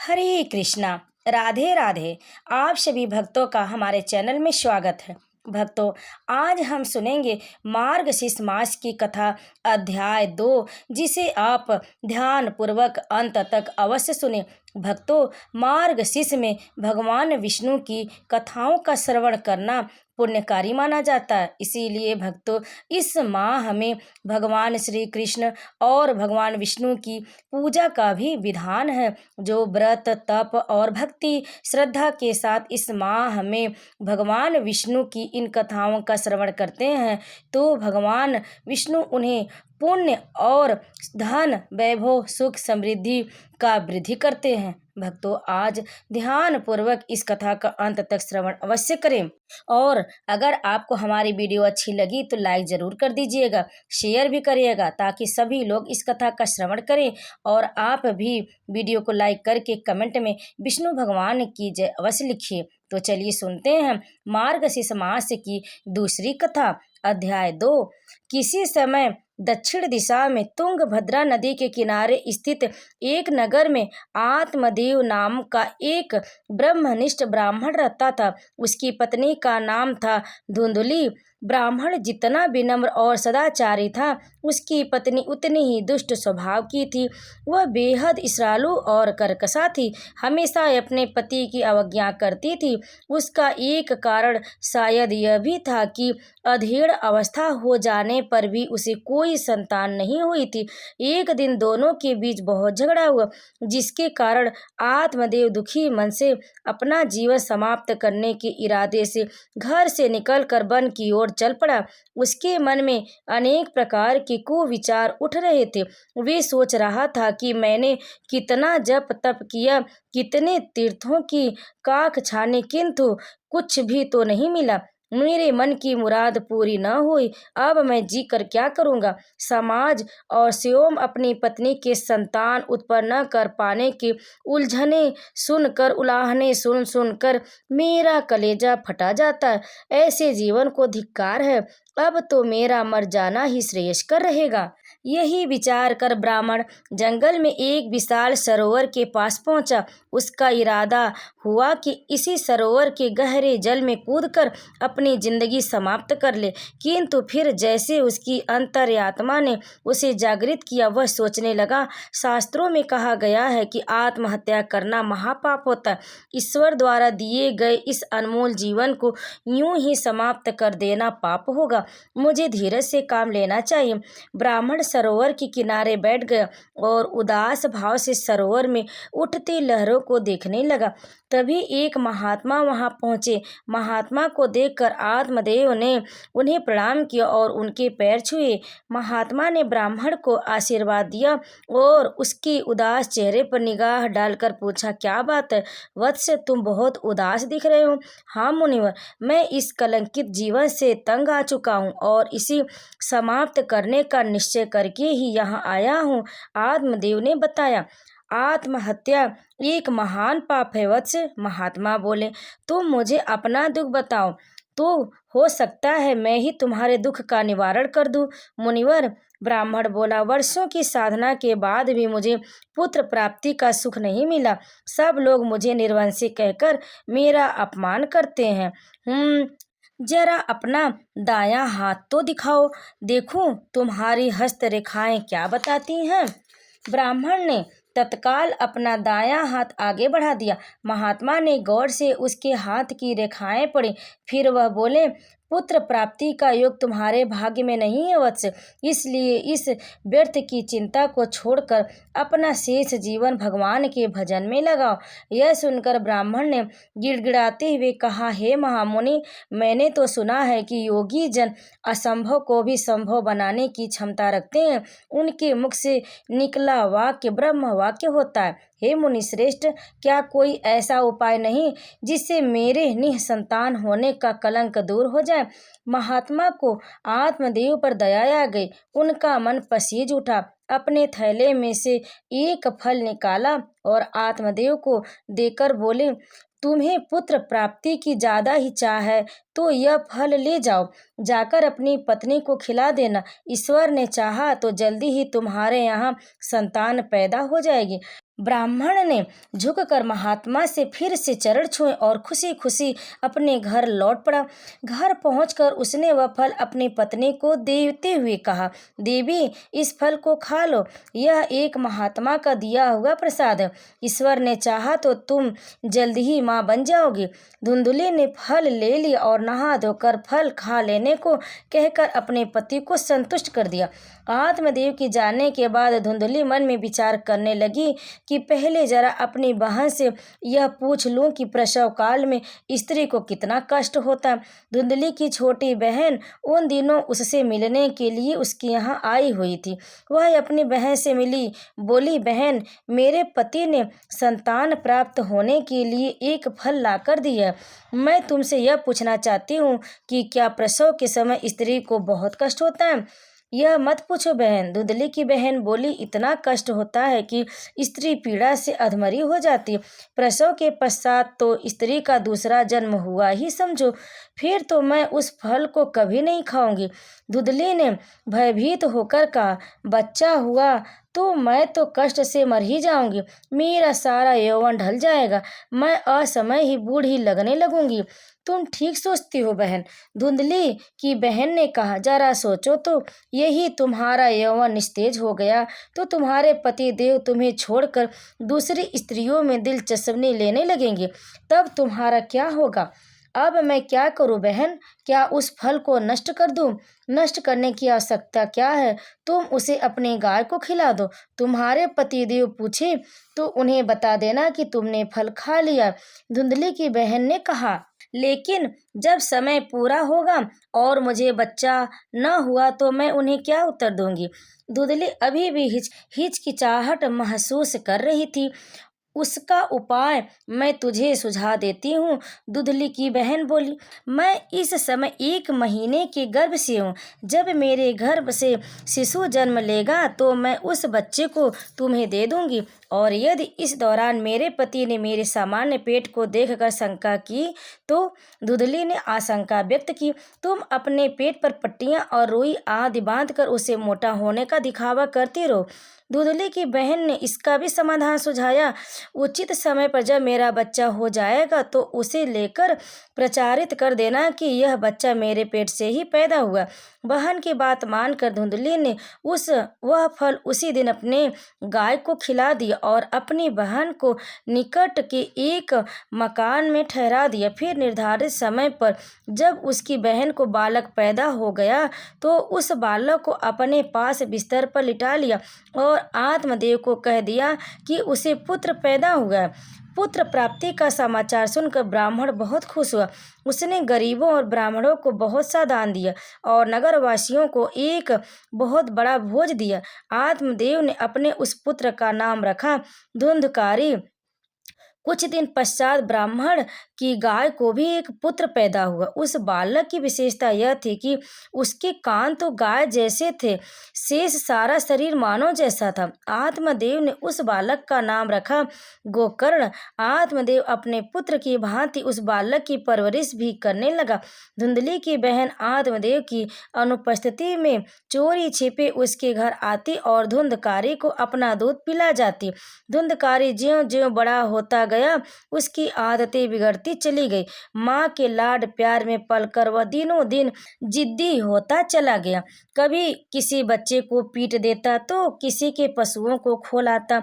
हरे कृष्णा। राधे राधे। आप सभी भक्तों का हमारे चैनल में स्वागत है। भक्तों, आज हम सुनेंगे मार्गशीर्ष मास की कथा अध्याय 2, जिसे आप ध्यान पूर्वक अंत तक अवश्य सुने। भक्तों, मार्गशीर्ष में भगवान विष्णु की कथाओं का श्रवण करना पुण्यकारी माना जाता है। इसीलिए भक्तों, इस माह हमें भगवान श्री कृष्ण और भगवान विष्णु की पूजा का भी विधान है। जो व्रत तप और भक्ति श्रद्धा के साथ इस माह में भगवान विष्णु की इन कथाओं का श्रवण करते हैं, तो भगवान विष्णु उन्हें पुण्य और धन वैभव सुख समृद्धि का वृद्धि करते हैं। भक्तों, आज ध्यान पूर्वक इस कथा का अंत तक श्रवण अवश्य करें। और अगर आपको हमारी वीडियो अच्छी लगी तो लाइक जरूर कर दीजिएगा, शेयर भी करिएगा, ताकि सभी लोग इस कथा का श्रवण करें। और आप भी वीडियो को लाइक करके कमेंट में विष्णु भगवान की जय अवश्य लिखिए। तो चलिए सुनते हैं मार्गशीर्ष मास की दूसरी कथा अध्याय 2। किसी समय दक्षिण दिशा में तुंगभद्रा नदी के किनारे स्थित एक नगर में आत्मदेव नाम का एक ब्रह्मनिष्ठ ब्राह्मण रहता था। उसकी पत्नी का नाम था धुंधुली। ब्राह्मण जितना विनम्र और सदाचारी था, उसकी पत्नी उतनी ही दुष्ट स्वभाव की थी। वह बेहद ईर्ष्यालु और कर्कशा थी, हमेशा अपने पति की अवज्ञा करती थी। उसका एक कारण शायद यह भी था कि अधेड़ अवस्था हो जाने पर भी उसे कोई संतान नहीं हुई थी। एक दिन दोनों के बीच बहुत झगड़ा हुआ, जिसके कारण आत्मदेव दुखी मन से अपना जीवन समाप्त करने के इरादे से घर से निकलकर वन की ओर चल पड़ा। उसके मन में अनेक प्रकार के कुविचार उठ रहे थे। वे सोच रहा था कि मैंने कितना जप तप किया, कितने तीर्थों की काख छाने, किंतु कुछ भी तो नहीं मिला। मेरे मन की मुराद पूरी न हुई। अब मैं जी कर क्या करूँगा। समाज और स्वयं अपनी पत्नी के संतान उत्पन्न न कर पाने की उलझने सुनकर, उलाहने सुन सुनकर मेरा कलेजा फटा जाता है। ऐसे जीवन को धिक्कार है। अब तो मेरा मर जाना ही श्रेयस्कर रहेगा। यही विचार कर ब्राह्मण जंगल में एक विशाल सरोवर के पास पहुंचा। उसका इरादा हुआ कि इसी सरोवर के गहरे जल में कूदकर अपनी जिंदगी समाप्त कर ले। किंतु फिर जैसे उसकी अंतर्यात्मा ने उसे जागृत किया, वह सोचने लगा, शास्त्रों में कहा गया है कि आत्महत्या करना महापाप होता है। ईश्वर द्वारा दिए गए इस अनमोल जीवन को यूं ही समाप्त कर देना पाप होगा। मुझे धीरज से काम लेना चाहिए। ब्राह्मण सरोवर के किनारे बैठ गया और उदास भाव से सरोवर में उठती लहरों को देखने लगा। तभी एक महात्मा वहां पहुंचे। महात्मा को देखकर आत्मदेव ने उन्हें प्रणाम किया और उनके पैर छुए। महात्मा ने ब्राह्मण को आशीर्वाद दिया और उसके उदास चेहरे पर निगाह डालकर पूछा, क्या बात है वत्स, तुम बहुत उदास दिख रहे हो। हाँ मुनिवर, मैं इस कलंकित जीवन से तंग आ चुका हूँ और इसी समाप्त करने का निश्चय करके ही यहाँ आया हूँ। आत्मदेव ने बताया। आत्महत्या एक महान पाप है वत्स, महात्मा बोले। तुम मुझे अपना दुख बताओ, तो हो सकता है मैं ही तुम्हारे दुख का निवारण कर दूं। मुनिवर, ब्राह्मण बोला, वर्षों की साधना के बाद भी मुझे पुत्र प्राप्ति का सुख नहीं मिला। सब लोग मुझे निर्वंशी कहकर मेरा अपमान करते हैं। जरा अपना दायां हाथ तो दिखाओ, देखूं तुम्हारी हस्तरेखाएं क्या बताती हैं। ब्राह्मण ने तत्काल अपना दायां हाथ आगे बढ़ा दिया। महात्मा ने गौर से उसके हाथ की रेखाएं पढ़ी। फिर वह बोले, पुत्र प्राप्ति का योग तुम्हारे भाग्य में नहीं है वत्स, इसलिए इस व्यर्थ की चिंता को छोड़कर अपना शेष जीवन भगवान के भजन में लगाओ। यह सुनकर ब्राह्मण ने गिड़गिड़ाते हुए कहा, हे महामुनि, मैंने तो सुना है कि योगी जन असंभव को भी संभव बनाने की क्षमता रखते हैं। उनके मुख से निकला वाक्य ब्रह्म वाक्य होता है। हे मुनि श्रेष्ठ, क्या कोई ऐसा उपाय नहीं जिससे मेरे निसंतान होने का कलंक दूर हो जाए। महात्मा को आत्मदेव पर दया आ गई। उनका मन पसीज उठा। अपने थैले में से एक फल निकाला और आत्मदेव को देकर बोले, तुम्हें पुत्र प्राप्ति की ज्यादा ही चाह है तो यह फल ले जाओ, जाकर अपनी पत्नी को खिला देना। ईश्वर ने चाहा तो जल्दी ही तुम्हारे यहाँ संतान पैदा हो जाएगी। ब्राह्मण ने झुककर महात्मा से फिर से चरण छुए और खुशी खुशी अपने घर लौट पड़ा। घर पहुंचकर उसने वह फल अपनी पत्नी को देते हुए कहा, देवी, इस फल को खा लो, यह एक महात्मा का दिया हुआ प्रसाद है। ईश्वर ने चाहा तो तुम जल्द ही माँ बन जाओगी। धुंधली ने फल ले लिया और नहा धोकर फल खा लेने को कहकर अपने पति को संतुष्ट कर दिया। आत्मदेव के जाने के बाद धुंधली मन में विचार करने लगी कि पहले जरा अपनी बहन से यह पूछ लूं कि प्रसव काल में स्त्री को कितना कष्ट होता है। धुंधली की छोटी बहन उन दिनों उससे मिलने के लिए उसके यहाँ आई हुई थी। वह अपनी बहन से मिली, बोली, बहन, मेरे पति ने संतान प्राप्त होने के लिए एक फल लाकर दिया। मैं तुमसे यह पूछना चाहती हूँ कि क्या प्रसव के समय स्त्री को बहुत कष्ट होता है? यह मत पूछो बहन, धुंधली की बहन बोली, इतना कष्ट होता है कि स्त्री पीड़ा से अधमरी हो जाती है। प्रसव के पश्चात तो स्त्री का दूसरा जन्म हुआ ही समझो। फिर तो मैं उस फल को कभी नहीं खाऊंगी। धुंधली ने भयभीत होकर कहा, बच्चा हुआ तो मैं तो कष्ट से मर ही जाऊंगी। मेरा सारा यौवन ढल जाएगा। मैं असमय ही बूढ़ी लगने लगूंगी। तुम ठीक सोचती हो बहन, धुंधली की बहन ने कहा। जरा सोचो तो, यही तुम्हारा यौवन निस्तेज हो गया तो तुम्हारे पति देव तुम्हें छोड़कर दूसरी स्त्रियों में दिलचस्पी लेने लगेंगे, तब तुम्हारा क्या होगा? अब मैं क्या करूं बहन? क्या उस फल को नष्ट कर दूं? नष्ट करने की आवश्यकता क्या है? तुम उसे अपनी गाय को खिला दो। तुम्हारे पतिदेव पूछे तो उन्हें बता देना कि तुमने फल खा लिया। धुंधली की बहन ने कहा, लेकिन जब समय पूरा होगा और मुझे बच्चा न हुआ तो मैं उन्हें क्या उत्तर दूंगी? धुंधली अभी भी हिचकिचाहट महसूस कर रही थी। उसका उपाय मैं तुझे सुझा देती हूँ, धुंधली की बहन बोली। मैं इस समय 1 महीने के गर्भ से हूँ। जब मेरे गर्भ से शिशु जन्म लेगा तो मैं उस बच्चे को तुम्हें दे दूंगी, और यदि इस दौरान मेरे पति ने मेरे सामान्य पेट को देखकर शंका की तो, धुंधली ने आशंका व्यक्त की, तुम अपने पेट पर पट्टियां और रुई आदि बांधकर उसे मोटा होने का दिखावा करती रहो। धुंधली की बहन ने इसका भी समाधान सुझाया, उचित समय पर जब मेरा बच्चा हो जाएगा तो उसे लेकर प्रचारित कर देना कि यह बच्चा मेरे पेट से ही पैदा हुआ। बहन की बात मानकर धुंधली ने वह फल उसी दिन अपने गाय को खिला दिया और अपनी बहन को निकट के एक मकान में ठहरा दिया। फिर निर्धारित समय पर जब उसकी बहन को बालक पैदा हो गया तो उस बालक को अपने पास बिस्तर पर लिटा लिया और आत्मदेव को कह दिया कि उसे पुत्र पैदा हुआ। पुत्र प्राप्ति का समाचार सुनकर ब्राह्मण बहुत खुश हुआ। उसने गरीबों और ब्राह्मणों को बहुत सा दान दिया और नगरवासियों को एक बहुत बड़ा भोज दिया। आत्मदेव ने अपने उस पुत्र का नाम रखा धुंधकारी। कुछ दिन पश्चात ब्राह्मण की गाय को भी एक पुत्र पैदा हुआ। उस बालक की विशेषता यह थी कि उसके कान तो गाय जैसे थे, शेष सारा शरीर मानव जैसा था। आत्मदेव ने उस बालक का नाम रखा गोकर्ण। आत्मदेव अपने पुत्र की भांति उस बालक की परवरिश भी करने लगा। धुंधली की बहन आत्मदेव की अनुपस्थिति में चोरी छिपे उसके घर आती और धुंधकारी को अपना दूध पिला जाती। धुंधकारी ज्यों-ज्यों बड़ा होता गया उसकी आदतें बिगड़ती चली गई। माँ के लाड प्यार में पलकर वह दिनों दिन जिद्दी होता चला गया। कभी किसी बच्चे को पीट देता तो किसी के पशुओं को खो लाता।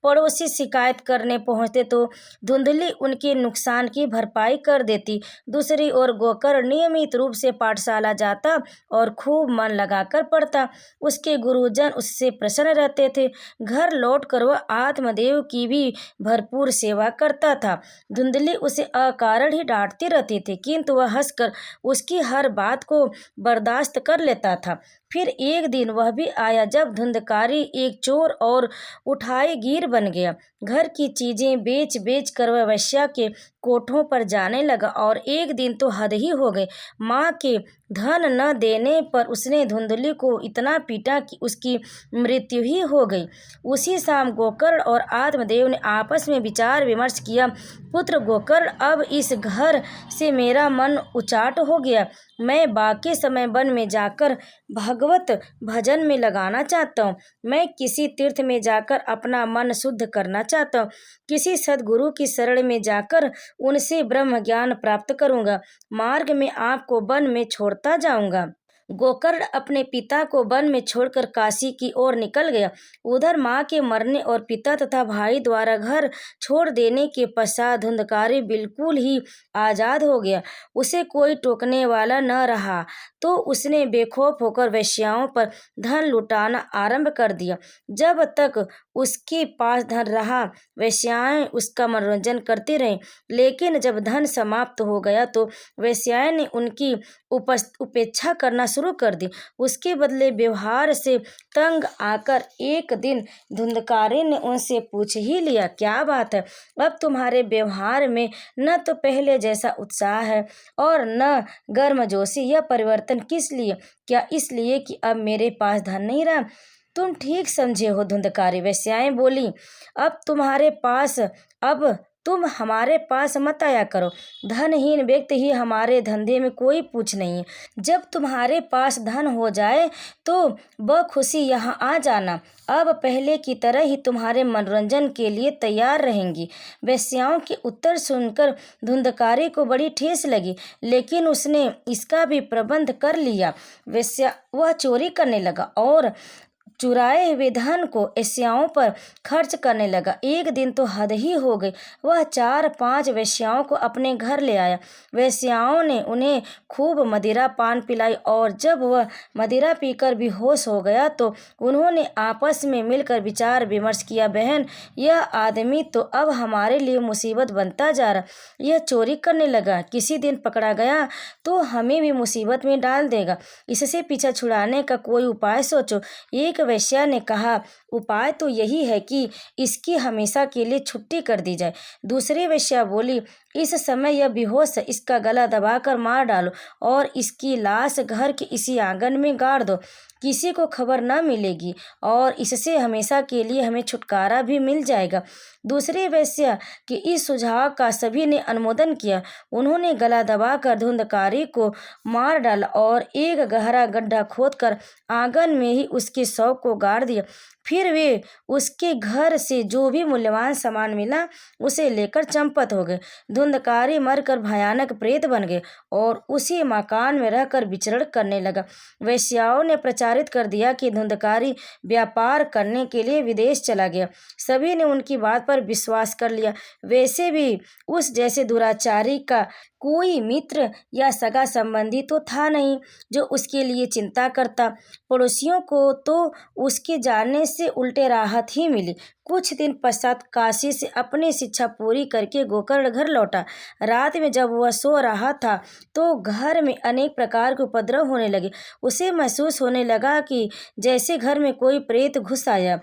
पड़ोसी शिकायत करने पहुंचते तो धुंधली उनके नुकसान की भरपाई कर देती। दूसरी ओर गोकर्ण नियमित रूप से पाठशाला जाता और खूब मन लगाकर पढ़ता। उसके गुरुजन उससे प्रसन्न रहते थे। घर लौटकर वह आत्मदेव की भी भरपूर सेवा करता था। धुंधली उसे अकारण ही डांटती रहती थी, किंतु वह हंसकर उसकी हर बात को बर्दाश्त कर लेता था। फिर एक दिन वह भी आया जब धुंधकारी एक चोर और उठाईगीर बन गया। घर की चीजें बेच बेच कर वह वेश्या के कोठों पर जाने लगा और एक दिन तो हद ही हो गई। माँ के धन न देने पर उसने धुंधली को इतना पीटा कि उसकी मृत्यु ही हो गई। उसी शाम गोकर्ण और आत्मदेव ने आपस में विचार विमर्श किया। पुत्र गोकर्ण, अब इस घर से मेरा मन उचाट हो गया। मैं बाकी समय वन में जाकर भगवत भजन में लगाना चाहता हूँ। मैं किसी तीर्थ में जाकर अपना मन शुद्ध करना चाहता हूँ। किसी सद्गुरु की शरण में जाकर उनसे ब्रह्म ज्ञान प्राप्त करूँगा। मार्ग में आपको वन में छोड़ता जाऊँगा। गोकर्ण अपने पिता को वन में छोड़कर काशी की ओर निकल गया। उधर माँ के मरने और पिता तथा भाई द्वारा घर छोड़ देने के पश्चात धुंधकारी बिल्कुल ही आज़ाद हो गया। उसे कोई टोकने वाला न रहा तो उसने बेखौफ होकर वेश्याओं पर धन लुटाना आरंभ कर दिया। जब तक उसके पास धन रहा वेश्याएं उसका मनोरंजन करती रहीं, लेकिन जब धन समाप्त हो गया तो वेश्याएं ने उनकी उपेक्षा करना शुरू कर दी। उसके बदले व्यवहार से तंग आकर एक दिन धुंधकारी ने उनसे पूछ ही लिया, क्या बात है, अब तुम्हारे व्यवहार में न तो पहले जैसा उत्साह है और न गर्मजोशी। यह परिवर्तन किस लिए? क्या इसलिए कि अब मेरे पास धन नहीं रहा? तुम ठीक समझे हो धुंधकारी। वेश्याएं बोली, अब तुम हमारे पास मत आया करो। धनहीन व्यक्ति ही हमारे धंधे में कोई पूछ नहीं है। जब तुम्हारे पास धन हो जाए तो बखुशी यहाँ आ जाना। अब पहले की तरह ही तुम्हारे मनोरंजन के लिए तैयार रहेंगी। वेश्याओं के उत्तर सुनकर धुंधकारी को बड़ी ठेस लगी, लेकिन उसने इसका भी प्रबंध कर लिया। वह चोरी करने लगा और चुराए हुए धन को वेश्याओं पर खर्च करने लगा। एक दिन तो हद ही हो गई। वह 4-5 वेश्याओं को अपने घर ले आया। वेश्याओं ने उन्हें खूब मदिरा पान पिलाई और जब वह मदिरा पीकर बेहोश हो गया तो उन्होंने आपस में मिलकर विचार विमर्श किया, बहन, यह आदमी तो अब हमारे लिए मुसीबत बनता जा रहा। यह चोरी करने लगा, किसी दिन पकड़ा गया तो हमें भी मुसीबत में डाल देगा। इससे पीछा छुड़ाने का कोई उपाय सोचो। एक वेश्या ने कहा, उपाय तो यही है कि इसकी हमेशा के लिए छुट्टी कर दी जाए। दूसरी वेश्या बोली, इस समय यह बेहोश है, इसका गला दबाकर मार डालो और इसकी लाश घर के इसी आंगन में गाड़ दो। किसी को खबर न मिलेगी और इससे हमेशा के लिए हमें छुटकारा भी मिल जाएगा। दूसरी वेश्या के इस सुझाव का सभी ने अनुमोदन किया। उन्होंने गला दबाकर धुंधकारी को मार डाला और एक गहरा गड्ढा खोदकर आंगन में ही उसके शव को गाड़ दिया। फिर वे उसके घर से जो भी मूल्यवान सामान मिला उसे लेकर चंपत हो गए। धुंधकारी मरकर भयानक प्रेत बन गए और उसी मकान में रहकर विचरण करने लगा। वेश्याओं ने प्रचारित कर दिया कि धुंधकारी व्यापार करने के लिए विदेश चला गया। सभी ने उनकी बात पर विश्वास कर लिया। वैसे भी उस जैसे दुराचारी का कोई मित्र या सगा संबंधी तो था नहीं जो उसके लिए चिंता करता। पड़ोसियों को तो उसके जाने से उल्टे राहत ही मिली। कुछ दिन पश्चात काशी से अपनी शिक्षा पूरी करके गोकर्ण घर लौटा। रात में जब वह सो रहा था तो घर में अनेक प्रकार के उपद्रव होने लगे। उसे महसूस होने लगा कि जैसे घर में कोई प्रेत घुस आया,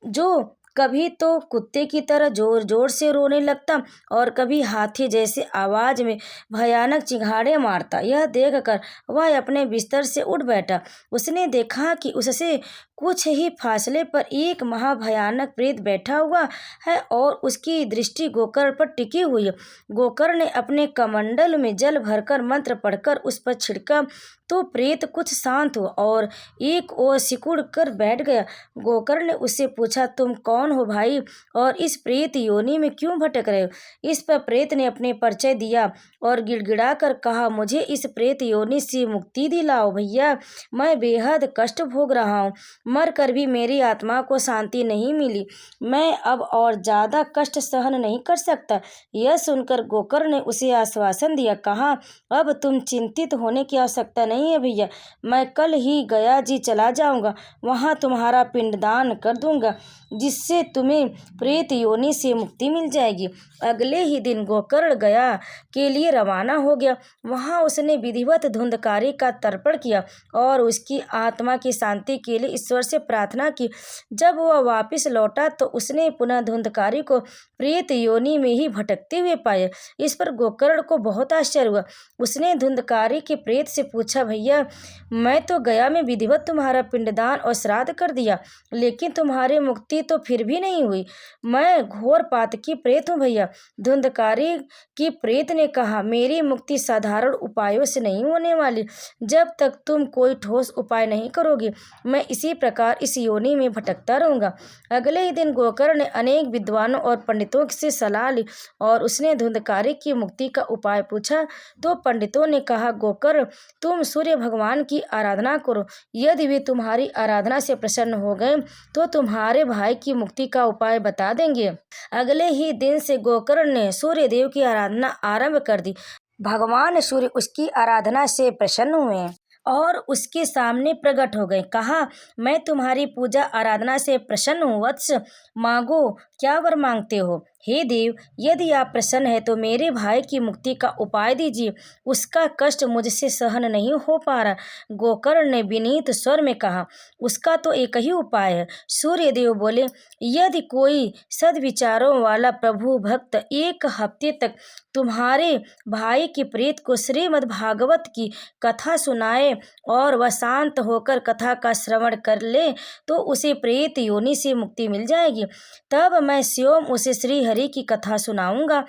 जो कभी तो कुत्ते की तरह जोर जोर से रोने लगता और कभी हाथी जैसे आवाज में भयानक चिंगाड़े मारता। यह देखकर वह अपने बिस्तर से उठ बैठा। उसने देखा कि उससे कुछ ही फासले पर एक महाभयानक प्रेत बैठा हुआ है और उसकी दृष्टि गोकर्ण पर टिकी हुई है। गोकर्ण ने अपने कमंडल में जल भरकर मंत्र पढ़कर उस पर छिड़का तो प्रेत कुछ शांत हुआ और एक ओर सिकुड़ कर बैठ गया। गोकर्ण ने उससे पूछा, तुम कौन हो भाई और इस प्रेत योनि में क्यों भटक रहे हो? इस पर प्रेत ने अपने परिचय दिया और गिड़गिड़ा कर कहा, मुझे इस प्रेत योनि से मुक्ति दिलाओ भैया, मैं बेहद कष्ट भोग रहा हूँ। मर कर भी मेरी आत्मा को शांति नहीं मिली। मैं अब और ज़्यादा कष्ट सहन नहीं कर सकता। यह सुनकर गोकर्ण ने उसे आश्वासन दिया, कहा, अब तुम चिंतित होने की आवश्यकता नहीं है भैया, मैं कल ही गया जी चला जाऊंगा, वहाँ तुम्हारा पिंडदान कर दूंगा जिससे तुम्हें प्रेत योनि से मुक्ति मिल जाएगी। अगले ही दिन गोकर्ण गया के लिए रवाना हो गया। वहाँ उसने विधिवत धुंधकारी का तर्पण किया और उसकी आत्मा की शांति के लिए ईश्वर ईश्वर से प्रार्थना की। जब वह वापस लौटा तो उसने पुनः धुंधकारी को प्रेत योनि में ही भटकते हुए पाया। इस पर गोकर्ण को बहुत आश्चर्य हुआ। उसने धुंधकारी के प्रेत से पूछा, भैया, मैं तो गया में विधिवत तुम्हारा पिंडदान और श्राद्ध कर दिया, लेकिन तुम्हारी मुक्ति तो फिर भी नहीं हुई। मैं घोर पातकी प्रेत हूँ भैया। धुंधकारी की प्रेत ने कहा, मेरी मुक्ति साधारण उपायों से नहीं होने वाली। जब तक तुम कोई ठोस उपाय नहीं करोगे, मैं इसी प्रकार इस योनि में भटकता रहूंगा। अगले ही दिन गोकर्ण ने अनेक विद्वानों और पंडितों से सलाह ली और उसने धुंधकारी की मुक्ति का उपाय पूछा। तो पंडितों ने कहा, गोकर्ण, तुम सूर्य भगवान की आराधना करो। यदि वे तुम्हारी आराधना से प्रसन्न हो गए तो तुम्हारे भाई की मुक्ति का उपाय बता देंगे। अगले ही दिन से गोकर्ण ने सूर्य देव की आराधना आरंभ कर दी। भगवान सूर्य उसकी आराधना से प्रसन्न हुए और उसके सामने प्रकट हो गए। कहा, मैं तुम्हारी पूजा आराधना से प्रसन्न हूँ वत्स, मांगो, क्या वर मांगते हो? हे देव, यदि आप प्रसन्न है तो मेरे भाई की मुक्ति का उपाय दीजिए। उसका कष्ट मुझसे सहन नहीं हो पा रहा। गोकर्ण ने विनीत स्वर में कहा, उसका तो एक ही उपाय है। सूर्य देव बोले, यदि कोई सद्विचारों वाला प्रभु भक्त एक हफ्ते तक तुम्हारे भाई के प्रेत को श्रीमद् भागवत की कथा सुनाए और वह शांत होकर कथा का श्रवण कर ले तो उसे प्रेत योनि से मुक्ति मिल जाएगी। तब मैं स्वयं उसे श्री हरि की कथा सुनाऊंगा।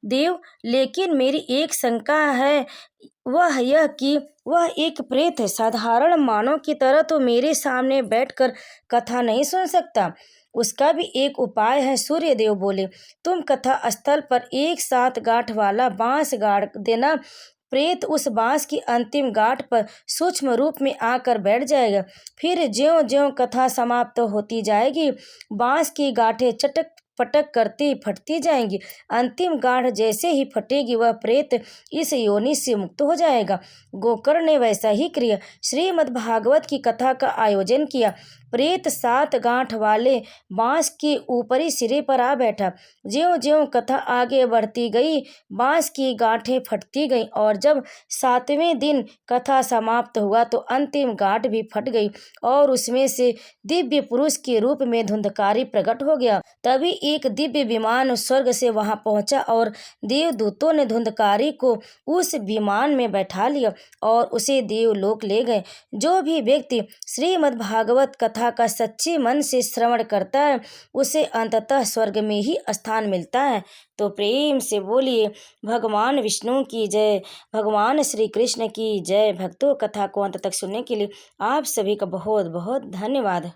देव, लेकिन मेरी एक शंका है, वह यह कि वह एक प्रेत है। साधारण मानव की तरह तो मेरे सामने बैठकर कथा नहीं सुन सकता। उसका भी एक उपाय है। सूर्य देव बोले, तुम कथा स्थल पर एक 7 गांठ वाला बांस गाड़ देना। प्रेत उस बांस की अंतिम गांठ पर सूक्ष्म रूप में आकर बैठ जाएगा। फिर ज्यों ज्यों कथा समाप्त होती जाएगी, बांस की गांठें चटक पटक करती फटती जाएंगी। अंतिम गांठ जैसे ही फटेगी, वह प्रेत इस योनि से मुक्त हो जाएगा। गोकर्ण ने वैसा ही किया। श्रीमद् भागवत की कथा का आयोजन किया। प्रेत 7 गांठ वाले बांस के ऊपरी सिरे पर आ बैठा। ज्यों ज्यों कथा आगे बढ़ती गई, बांस की गांठें फटती गईं और जब 7वें दिन कथा समाप्त हुआ तो अंतिम गांठ भी फट गई और उसमें से दिव्य पुरुष के रूप में धुंधकारी प्रकट हो गया। तभी एक दिव्य विमान स्वर्ग से वहां पहुंचा और देवदूतों ने धुंधकारी को उस विमान में बैठा लिया और उसे देवलोक ले गए। जो भी व्यक्ति श्रीमद् भागवत कथा का सच्चे मन से श्रवण करता है, उसे अंततः स्वर्ग में ही स्थान मिलता है। तो प्रेम से बोलिए, भगवान विष्णु की जय, भगवान श्री कृष्ण की जय। भक्तों, कथा को अंत तक सुनने के लिए आप सभी का बहुत बहुत धन्यवाद।